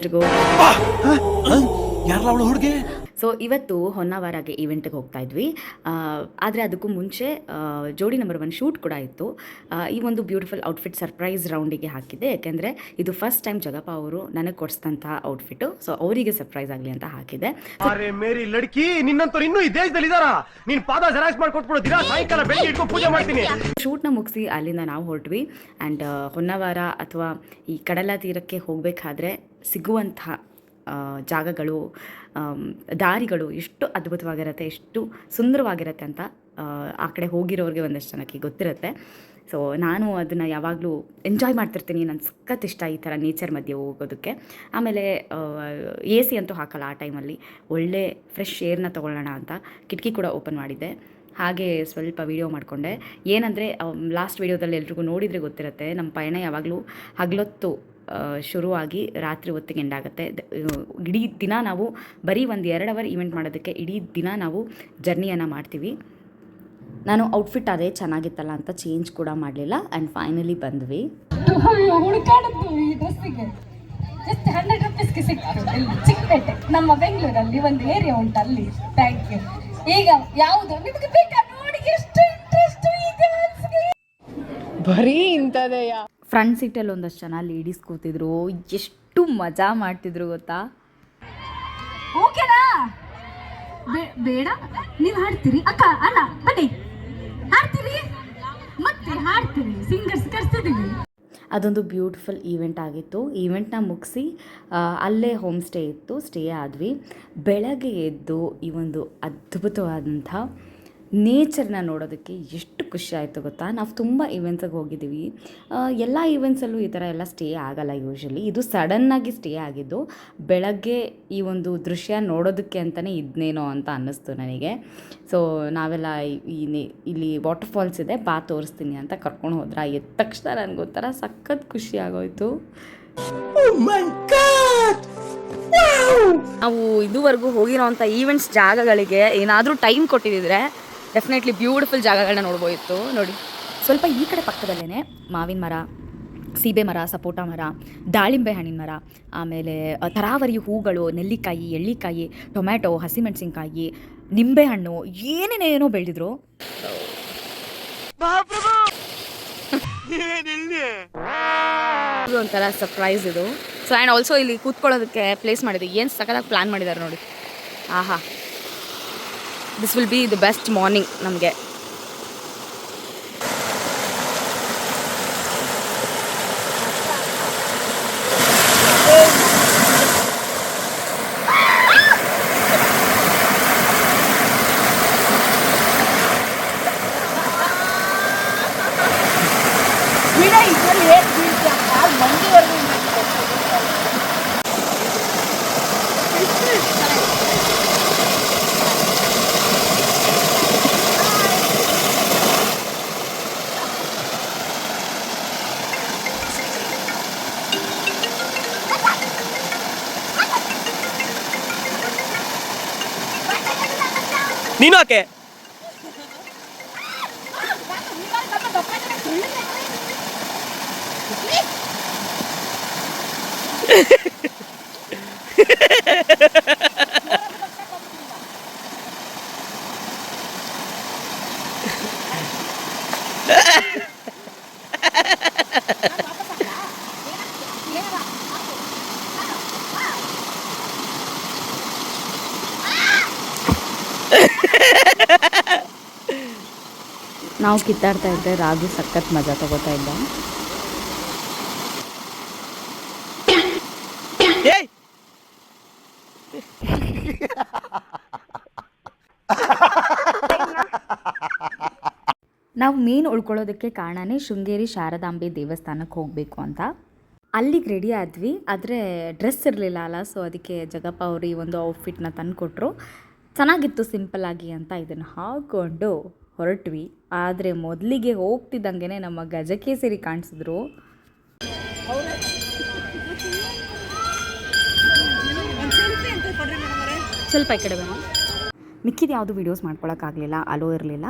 ಎಲ್ರಿಗೂ. ಯಾರಲ್ಲ ಅವಳು ಹುಡುಗಿ? ಸೊ ಇವತ್ತು ಹೊನ್ನಾವರಗೆ ಈವೆಂಟ್ಗೆ ಹೋಗ್ತಾ ಇದ್ವಿ. ಆದರೆ ಅದಕ್ಕೂ ಮುಂಚೆ ಜೋಡಿ ನಂಬರ್ 1 ಶೂಟ್ ಕೂಡ ಇತ್ತು. ಈ ಒಂದು ಬ್ಯೂಟಿಫುಲ್ ಔಟ್ಫಿಟ್ ಸರ್ಪ್ರೈಸ್ ರೌಂಡಿಗೆ ಹಾಕಿದ್ದೆ, ಯಾಕೆಂದರೆ ಇದು ಫಸ್ಟ್ ಟೈಮ್ ಜಗಪ್ಪ ಅವರು ನನಗೆ ಕೊಡಿಸಿದಂಥ ಔಟ್ಫಿಟ್ಟು. ಸೊ ಅವರಿಗೆ ಸರ್ಪ್ರೈಸ್ ಆಗಲಿ ಅಂತ ಹಾಕಿದ್ದೆ. ಅರೆ ಮೇರಿ ಲಡ್ಕಿ, ನಿನ್ನಂತವ್ರು ಇನ್ನೂ ಈ ದೇಶದಲ್ಲಿ ಇದಾರಾ? ನೀನ್ ಪಾದ ಜೆರಾಕ್ಸ್ ಮಾಡ್ಕೊಟ್ಬಿಡು, ದಿನ ಸಾಯಂಕಾಲ ಬೆಳಿಗ್ಗೆ ಇಟ್ಕೊಂಡು ಪೂಜೆ ಮಾಡ್ತೀನಿ. ಶೂಟ್ನ ಮುಗಿಸಿ ಅಲ್ಲಿಂದ ನಾವು ಹೊರಟ್ವಿ. ಆ್ಯಂಡ್ ಹೊನ್ನಾವರ ಅಥವಾ ಈ ಕಡಲ ತೀರಕ್ಕೆ ಹೋಗಬೇಕಾದ್ರೆ ಸಿಗುವಂಥ ಜಾಗಗಳು, ದಾರಿಗಳು ಎಷ್ಟು ಅದ್ಭುತವಾಗಿರುತ್ತೆ, ಎಷ್ಟು ಸುಂದರವಾಗಿರುತ್ತೆ ಅಂತ ಆ ಕಡೆ ಹೋಗಿರೋರಿಗೆ ಒಂದಷ್ಟು ಜನಕ್ಕೆ ಗೊತ್ತಿರುತ್ತೆ. ಸೊ ನಾನು ಅದನ್ನು ಯಾವಾಗಲೂ ಎಂಜಾಯ್ ಮಾಡ್ತಿರ್ತೀನಿ. ನನಗೆ ಸಖತ್ ಇಷ್ಟ ಈ ಥರ ನೇಚರ್ ಮಧ್ಯೆ ಹೋಗೋದಕ್ಕೆ. ಆಮೇಲೆ AC ಅಂತೂ ಹಾಕಲ್ಲ ಆ ಟೈಮಲ್ಲಿ, ಒಳ್ಳೆ ಫ್ರೆಶ್ ಏರ್ನ ತೊಗೊಳ್ಳೋಣ ಅಂತ ಕಿಟಕಿ ಕೂಡ ಓಪನ್ ಮಾಡಿದ್ದೆ. ಹಾಗೆ ಸ್ವಲ್ಪ ವೀಡಿಯೋ ಮಾಡಿಕೊಂಡೆ. ಏನಂದರೆ ಲಾಸ್ಟ್ ವೀಡಿಯೋದಲ್ಲಿ ಎಲ್ರಿಗೂ ನೋಡಿದರೆ ಗೊತ್ತಿರುತ್ತೆ, ನಮ್ಮ ಪಯಣ ಯಾವಾಗಲೂ ಹಗಲೊತ್ತು ಶುರುವಾಗಿ ರಾತ್ರಿ ಹೊತ್ತಿಗೆ ಎಂಡಾಗುತ್ತೆ. ಇಡೀ ದಿನ ನಾವು ಬರೀ 1-2 ಅವರ್ ಈವೆಂಟ್ ಮಾಡೋದಕ್ಕೆ ಇಡೀ ದಿನ ನಾವು ಜರ್ನಿಯನ್ನು ಮಾಡ್ತೀವಿ. ನಾನು ಔಟ್ಫಿಟ್ ಅದೇ ಚೆನ್ನಾಗಿತ್ತಲ್ಲ ಅಂತ ಚೇಂಜ್ ಕೂಡ ಮಾಡಲಿಲ್ಲ. ಆ್ಯಂಡ್ ಫೈನಲಿ ಬಂದ್ವಿ. ಹುಡುಕಾಡದ್ದು ಈ ಡ್ರೆಸ್ಸಿಗೆ ಜಸ್ಟ್ 100 ರೂಪೀಸ್ಗೆ ಸಿಕ್ತು ಚಿಕ್ಕಪೇಟೆ, ನಮ್ಮ ಬೆಂಗಳೂರಲ್ಲಿ ಒಂದು ಏರಿಯಾ ಉಂಟು ಅಲ್ಲಿ. Thank you. ಈಗ ಯಾವುದು ನಿಮಗೆ ಬೇಕಾ ನೋಡಿ, ಎಷ್ಟು ಇಂಟ್ರೆಸ್ಟ್ ಈ ಡ್ಯಾನ್ಸ್ಗೆ. ಬರೀ ಇಂಥದೆಯಾ? ಫ್ರಂಟ್ ಸೀಟಲ್ಲಿ ಒಂದಷ್ಟು ಜನ ಲೇಡೀಸ್ ಕೂತಿದ್ರು, ಎಷ್ಟು ಮಜಾ ಮಾಡ್ತಿದ್ರು ಗೊತ್ತಾ. ಓಕೆನಾ? ಬೇಡ, ನೀವು ಹಾಡ್ತೀರಿ ಅಕ್ಕ? ಅಲ್ಲ ಬನ್ನಿ, ಹಾಡ್ತೀರಿ ಮತ್ತೆ ಹಾಡ್ತೀರಿ, ಸಿಂಗರ್ಸ್ ಕರ್ಸಿದ್ದೀವಿ. ಅದೊಂದು ಬ್ಯೂಟಿಫುಲ್ ಈವೆಂಟ್ ಆಗಿತ್ತು. ಈವೆಂಟ್ನ ಮುಗಿಸಿ ಅಲ್ಲೇ ಹೋಮ್ ಸ್ಟೇ ಇತ್ತು, ಸ್ಟೇ ಆದ್ವಿ. ಬೆಳಗ್ಗೆ ಎದ್ದು ಈ ಒಂದು ಅದ್ಭುತವಾದಂಥ ನೇಚರ್ನ ನೋಡೋದಕ್ಕೆ ಎಷ್ಟು ಖುಷಿ ಆಯಿತು ಗೊತ್ತಾ. ನಾವು ತುಂಬ ಈವೆಂಟ್ಸಿಗೆ ಹೋಗಿದ್ದೀವಿ, ಎಲ್ಲ ಈವೆಂಟ್ಸಲ್ಲೂ ಈ ಥರ ಎಲ್ಲ ಸ್ಟೇ ಆಗಲ್ಲ ಯೂಶ್ವಲಿ. ಇದು ಸಡನ್ನಾಗಿ ಸ್ಟೇ ಆಗಿದ್ದು. ಬೆಳಗ್ಗೆ ಈ ಒಂದು ದೃಶ್ಯ ನೋಡೋದಕ್ಕೆ ಅಂತಲೇ ಇದನ್ನೇನೋ ಅಂತ ಅನ್ನಿಸ್ತು ನನಗೆ. ಸೊ ನಾವೆಲ್ಲ ಇಲ್ಲಿ ವಾಟರ್ ಫಾಲ್ಸ್ ಇದೆ, ಬಾ ತೋರಿಸ್ತೀನಿ ಅಂತ ಕರ್ಕೊಂಡು ಹೋದ್ರೆ, ಎದ್ದ ತಕ್ಷಣ ನನಗೊಂಥರ ಸಖತ್ ಖುಷಿ ಆಗೋಯ್ತು. ನಾವು ಇದುವರೆಗೂ ಹೋಗಿರೋವಂಥ ಈವೆಂಟ್ಸ್ ಜಾಗಗಳಿಗೆ ಏನಾದರೂ ಟೈಮ್ ಕೊಟ್ಟಿದ್ದಿದ್ರೆ ಡೆಫಿನೆಟ್ಲಿ ಬ್ಯೂಟಿಫುಲ್ ಜಾಗಗಳನ್ನ ನೋಡ್ಬೋದಿತ್ತು. ನೋಡಿ, ಸ್ವಲ್ಪ ಈ ಕಡೆ ಪಕ್ಕದಲ್ಲೇ ಮಾವಿನ ಮರ, ಸೀಬೆ ಮರ, ಸಪೋಟ ಮರ, ದಾಳಿಂಬೆ ಹಣ್ಣಿನ ಮರ, ಆಮೇಲೆ ತರಾವರಿ ಹೂಗಳು, ನೆಲ್ಲಿಕಾಯಿ, ಎಳ್ಳಿಕಾಯಿ, ಟೊಮ್ಯಾಟೊ, ಹಸಿಮೆಣಸಿನ್ಕಾಯಿ, ನಿಂಬೆಹಣ್ಣು, ಏನೇನೇನೋ ಬೆಳೆದಿದ್ರು. ಒಂಥರ ಸರ್ಪ್ರೈಸ್ ಇದು. ಸೊ ಆ್ಯಂಡ್ ಆಲ್ಸೋ ಇಲ್ಲಿ ಕೂತ್ಕೊಳ್ಳೋದಕ್ಕೆ ಪ್ಲೇಸ್ ಮಾಡಿದೆ. ಏನು ಸಖತ್ತಾಗಿ ಪ್ಲ್ಯಾನ್ ಮಾಡಿದ್ದಾರೆ ನೋಡಿ. ಆಹಾ, this will be the best morning ನಮಗೆ. ನೀನು ಯಾಕೆ? ನಾವು ಕಿತ್ತಾಡ್ತಾ ಇದ್ದೆ, ರಾಜು ಸಖತ್ ಮಜಾ ತಗೋತಾ ಇದ್ದ. ನಾವು ಮೇನ್ ಉಳ್ಕೊಳ್ಳೋದಕ್ಕೆ ಕಾರಣನೇ ಶೃಂಗೇರಿ ಶಾರದಾಂಬೆ ದೇವಸ್ಥಾನಕ್ಕೆ ಹೋಗಬೇಕು ಅಂತ. ಅಲ್ಲಿಗೆ ರೆಡಿ ಆದ್ವಿ, ಆದರೆ ಡ್ರೆಸ್ ಇರಲಿಲ್ಲ ಅಲ್ಲ. ಸೊ ಅದಕ್ಕೆ ಜಗಪ್ಪ ಅವರು ಈ ಒಂದು ಔಟ್ಫಿಟ್ನ ತಂದು ಕೊಟ್ಟರು. ಚೆನ್ನಾಗಿತ್ತು ಸಿಂಪಲ್ಲಾಗಿ ಅಂತ ಇದನ್ನು ಹಾಕ್ಕೊಂಡು ಹೊರಟ್ವಿ. ಆದರೆ ಮೊದಲಿಗೆ ಹೋಗ್ತಿದ್ದಂಗೆ ನಮ್ಮ ಗಜಕೇಸರಿ ಕಾಣಿಸಿದ್ರು. ಸ್ವಲ್ಪ ಈ ಕಡೆ ಬನ್ನಿ. ಮಿಕ್ಕಿದ ಯಾವುದು ವೀಡಿಯೋಸ್ ಮಾಡ್ಕೊಳಕ್ಕಾಗಲಿಲ್ಲ, ಅಲೋ ಇರಲಿಲ್ಲ.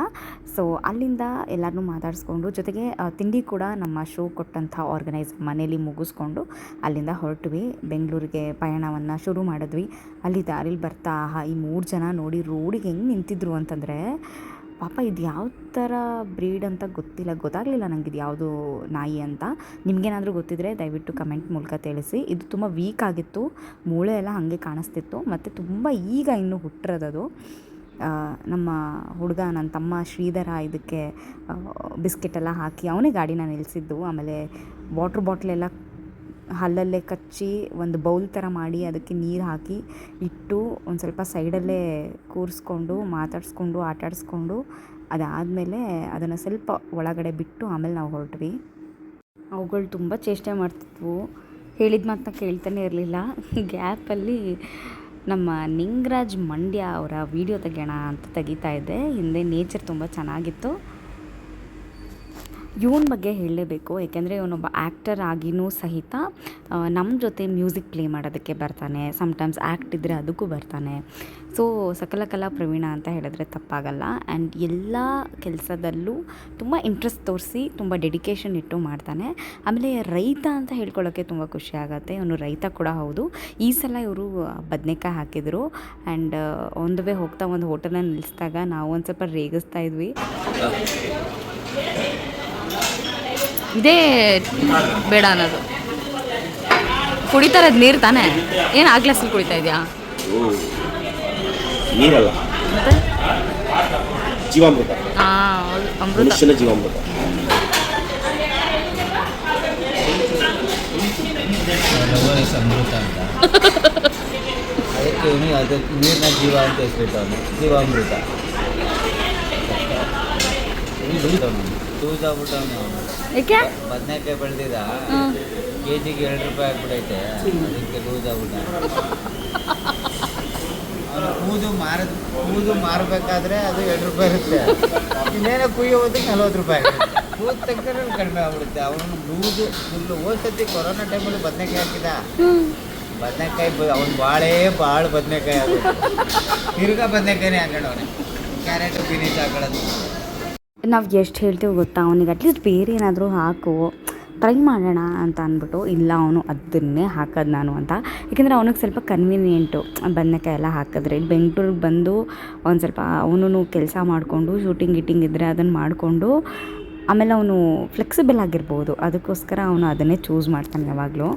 ಸೊ ಅಲ್ಲಿಂದ ಎಲ್ಲರನ್ನೂ ಮಾತಾಡಿಸ್ಕೊಂಡು, ಜೊತೆಗೆ ತಿಂಡಿ ಕೂಡ ನಮ್ಮ ಶೋ ಕೊಟ್ಟಂಥ ಆರ್ಗನೈಸರ್ ಮನೇಲಿ ಮುಗಿಸ್ಕೊಂಡು ಅಲ್ಲಿಂದ ಹೊರಟ್ವಿ. ಬೆಂಗಳೂರಿಗೆ ಪಯಣವನ್ನು ಶುರು ಮಾಡಿದ್ವಿ. ಅಲ್ಲಿ ದಾರಿಲಿ ಬರ್ತಾ ಈ 3 ಜನ ನೋಡಿ ರೋಡಿಗೆ ಹೆಂಗೆ ನಿಂತಿದ್ರು ಅಂತಂದರೆ, ಪಾಪ ಇದು ಯಾವ ಥರ ಬ್ರೀಡ್ ಅಂತ ಗೊತ್ತಾಗಲಿಲ್ಲ ನನಗೆ ಇದು ಯಾವುದು ನಾಯಿ ಅಂತ. ನಿಮಗೇನಾದರೂ ಗೊತ್ತಿದ್ದರೆ ದಯವಿಟ್ಟು ಕಮೆಂಟ್ ಮೂಲಕ ತಿಳಿಸಿ. ಇದು ತುಂಬ ವೀಕ್ ಆಗಿತ್ತು, ಮೂಳೆ ಎಲ್ಲ ಹಾಗೆ ಕಾಣಿಸ್ತಿತ್ತು, ಮತ್ತು ತುಂಬ ಈಗ ಇನ್ನೂ ಹುಟ್ಟಿರೋದದು. ನಮ್ಮ ಹುಡುಗ, ನನ್ನ ತಮ್ಮ ಶ್ರೀಧರ ಇದಕ್ಕೆ ಬಿಸ್ಕೆಟೆಲ್ಲ ಹಾಕಿ ಅವನೇ ಗಾಡಿನ ನಿಲ್ಲಿಸಿದ್ದು. ಆಮೇಲೆ ವಾಟ್ರ್ ಬಾಟ್ಲೆಲ್ಲ ಹಲ್ಲಲ್ಲೇ ಕಚ್ಚಿ ಒಂದು ಬೌಲ್ ಥರ ಮಾಡಿ ಅದಕ್ಕೆ ನೀರು ಹಾಕಿ ಇಟ್ಟು ಒಂದು ಸ್ವಲ್ಪ ಸೈಡಲ್ಲೇ ಕೂರಿಸ್ಕೊಂಡು ಮಾತಾಡಿಸ್ಕೊಂಡು ಆಟಾಡಿಸ್ಕೊಂಡು ಅದಾದಮೇಲೆ ಅದನ್ನು ಸ್ವಲ್ಪ ಒಳಗಡೆ ಬಿಟ್ಟು ಆಮೇಲೆ ನಾವು ಹೊರಟ್ವಿ. ಅವುಗಳು ತುಂಬ ಚೇಷ್ಟೆ ಮಾಡ್ತಿದ್ವು, ಹೇಳಿದ ಮಾತನ್ನ ಕೇಳ್ತಾನೆ ಇರಲಿಲ್ಲ. ಗ್ಯಾಪಲ್ಲಿ ನಮ್ಮ ನಿಂಗರಾಜ್ ಮಂಡ್ಯ ಅವರ ವಿಡಿಯೋ ತೆಗೆಯೋಣ ಅಂತ ತೆಗಿತಾ ಇದ್ದೆ. ಹಿಂದೆ ನೇಚರ್ ತುಂಬ ಚೆನ್ನಾಗಿತ್ತು. ಇವನ ಬಗ್ಗೆ ಹೇಳಲೇಬೇಕು, ಏಕೆಂದರೆ ಇವನೊಬ್ಬ ಆ್ಯಕ್ಟರ್ ಆಗಿಯೂ ಸಹಿತ ನಮ್ಮ ಜೊತೆ ಮ್ಯೂಸಿಕ್ ಪ್ಲೇ ಮಾಡೋದಕ್ಕೆ ಬರ್ತಾನೆ. ಸಮ್ಟೈಮ್ಸ್ ಆ್ಯಕ್ಟ್ ಇದ್ದರೆ ಅದಕ್ಕೂ ಬರ್ತಾನೆ. ಸೊ ಸಕಲ ಕಲಾ ಪ್ರವೀಣ ಅಂತ ಹೇಳಿದ್ರೆ ತಪ್ಪಾಗಲ್ಲ. ಆ್ಯಂಡ್ ಎಲ್ಲ ಕೆಲಸದಲ್ಲೂ ತುಂಬ ಇಂಟ್ರೆಸ್ಟ್ ತೋರಿಸಿ ತುಂಬ ಡೆಡಿಕೇಶನ್ ಇಟ್ಟು ಮಾಡ್ತಾನೆ. ಆಮೇಲೆ ರೈತ ಅಂತ ಹೇಳ್ಕೊಳ್ಳೋಕ್ಕೆ ತುಂಬ ಖುಷಿ ಆಗುತ್ತೆ. ಇವನು ರೈತ ಕೂಡ ಹೌದು. ಈ ಸಲ ಇವರು ಬದನೆಕಾಯಿ ಹಾಕಿದರು. ಆ್ಯಂಡ್ ಒಂದು ವೇ ಹೋಗ್ತಾ ಒಂದು ಹೋಟೆಲ್ನ ನಿಲ್ಲಿಸಿದಾಗ ನಾವು ಒಂದು ಸ್ವಲ್ಪ ರೇಗಿಸ್ತಾ ಇದ್ವಿ. ಇದೇ ಬೇಡ ಅನ್ನೋದು. ಕುಡಿತಾರದು ನೀರು ತಾನೇ, ಏನು ಆ ಗ್ಲಾಸಲ್ಲಿ ಕುಡಿತಾ ಇದೆಯಾ? ನೀರಲ್ಲ, ಜೀವಾಮೃತ. ಹೌದು, ಅಮೃತ. ಮನುಷ್ಯನ ಜೀವಾಮೃತ. ಅಮೃತ ಅಂತ ಅದಕ್ಕೆ ಅದಕ್ಕೆ ನೀರಿನ ಜೀವ ಅಂತ ಹೆಸರಿಟ್ಟವನು, ಜೀವಾಮೃತ. ಲೂಸ್ ಆಗ್ಬಿಟ್ಟವನು. ಏಕೆ? ಬದನೆಕಾಯಿ ಬೆಳೆದಿದ್ದ KG ಗೆ 2 ರೂಪಾಯಿ ಆಗ್ಬಿಟ್ಟೈತೆ, ಅದಕ್ಕೆ ಲೂಸ್ ಆಗ್ಬಿಟ್ಟ. ಅವನು ಕೂದು ಮಾರಬೇಕಾದ್ರೆ ಅದು 2 ರೂಪಾಯಿ ಇರುತ್ತೆ, ಇನ್ನೇನೋ ಕುಯ್ಯೋದಕ್ಕೆ 40 ರೂಪಾಯಿ ಆಗುತ್ತೆ. ಕೂದು ತಕ್ಷಣ ಕಡಿಮೆ ಆಗ್ಬಿಡುತ್ತೆ. ಅವನು ಲೂಸು ಫುಲ್ಲು. ಹೋದ್ಸತಿ ಕೊರೋನಾ ಟೈಮಲ್ಲಿ ಬದನೆಕಾಯಿ ಹಾಕಿದ, ಬದನೆಕಾಯಿ ಅವ್ನು ಭಾಳ ಬದನೆಕಾಯಿ ಅದು. ತಿರ್ಗಾ ಬದನೆಕಾಯಿನೇ ಹಾಕೊಂಡವನೆ. ಕ್ಯಾರೆಟು ಬೀನೀಸ್ ಹಾಕೊಳ್ಳೋದು. ನಾವು ಎಷ್ಟು ಹೇಳ್ತೀವಿ ಗೊತ್ತಾ, ಅವನಿಗೆ ಅಟ್ಲೀಸ್ಟ್ ಬೇರೆ ಏನಾದರೂ ಹಾಕು, ಟ್ರೈ ಮಾಡೋಣ ಅಂತ ಅಂದ್ಬಿಟ್ಟು, ಇಲ್ಲ ಅವನು ಅದನ್ನೇ ಹಾಕೋದು ನಾನು ಅಂತ. ಏಕೆಂದರೆ ಅವನಿಗೆ ಸ್ವಲ್ಪ ಕನ್ವೀನಿಯೆಂಟು ಬದನೆಕಾಯಿ ಎಲ್ಲ ಹಾಕಿದ್ರೆ. ಇಲ್ಲಿ ಬೆಂಗಳೂರಿಗೆ ಬಂದು ಒಂದು ಸ್ವಲ್ಪ ಅವನು ಕೆಲಸ ಮಾಡಿಕೊಂಡು ಶೂಟಿಂಗ್ ಇದ್ದರೆ ಅದನ್ನು ಮಾಡಿಕೊಂಡು ಆಮೇಲೆ ಅವನು ಫ್ಲೆಕ್ಸಿಬಲ್ ಆಗಿರ್ಬೋದು. ಅದಕ್ಕೋಸ್ಕರ ಅವನು ಅದನ್ನೇ ಚೂಸ್ ಮಾಡ್ತಾನೆ ಯಾವಾಗಲೂ.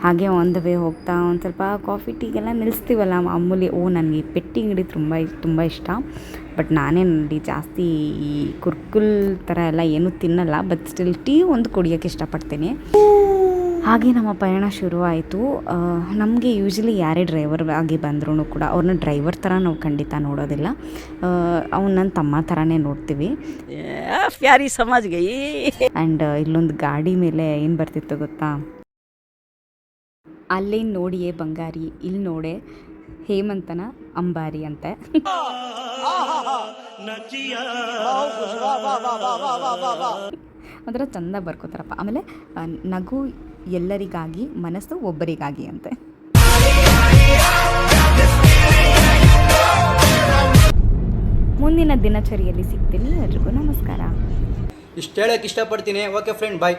ಹಾಗೆ ಆನ್ ದ ವೇ ಹೋಗ್ತಾ ಒಂದು ಸ್ವಲ್ಪ ಕಾಫಿ ಟೀಗೆಲ್ಲ ನಿಲ್ಲಿಸ್ತೀವಲ್ಲ ಮಾಮೂಲಿ. ನನಗೆ ಪೆಟ್ಟಿ ಅಂಗಡಿ ತುಂಬ ಇಷ್ಟ. ಬಟ್ ನಾನೇನಲ್ಲಿ ಜಾಸ್ತಿ ಈ ಕುರ್ಕುಲ್ ಥರ ಎಲ್ಲ ಏನೂ ತಿನ್ನಲ್ಲ. ಬಟ್ ಸ್ಟಿಲ್ ಟೀ ಒಂದು ಕುಡಿಯೋಕ್ಕೆ ಇಷ್ಟಪಡ್ತೀನಿ. ಹಾಗೆ ನಮ್ಮ ಪಯಣ ಶುರುವಾಯಿತು. ನಮಗೆ ಯೂಶ್ವಲಿ ಯಾರೇ ಡ್ರೈವರ್ ಆಗಿ ಬಂದ್ರೂ ಕೂಡ ಅವ್ರನ್ನ ಡ್ರೈವರ್ ಥರ ನಾವು ಖಂಡಿತ ನೋಡೋದಿಲ್ಲ. ಅವ್ನು ನನ್ನ ತಮ್ಮ ಥರನೇ ನೋಡ್ತೀವಿ. ಪ್ಯಾರಿ ಸಮಾಜ್ಗೆ. ಆ್ಯಂಡ್ ಇಲ್ಲೊಂದು ಗಾಡಿ ಮೇಲೆ ಏನು ಬರ್ತಿತ್ತು ಗೊತ್ತಾ, ಅಲ್ಲೇನು ನೋಡಿಯೇ ಬಂಗಾರಿ, ಇಲ್ಲಿ ನೋಡೆ ಹೇಮಂತನ ಅಂಬಾರಿ ಅಂತೆ. ಒಂಥರ ಚಂದ ಬರ್ಕೋತಾರಪ್ಪ. ಆಮೇಲೆ ನಗು ಎಲ್ಲರಿಗಾಗಿ, ಮನಸ್ಸು ಒಬ್ಬರಿಗಾಗಿ ಅಂತೆ. ಮುಂದಿನ ದಿನಚರಿಯಲ್ಲಿ ಸಿಗ್ತೀನಿ. ಎಲ್ರಿಗೂ ನಮಸ್ಕಾರ. ಇಷ್ಟು ಹೇಳೋಕ್ಕೆ ಇಷ್ಟಪಡ್ತೀನಿ. ಓಕೆ ಫ್ರೆಂಡ್, ಬಾಯ್.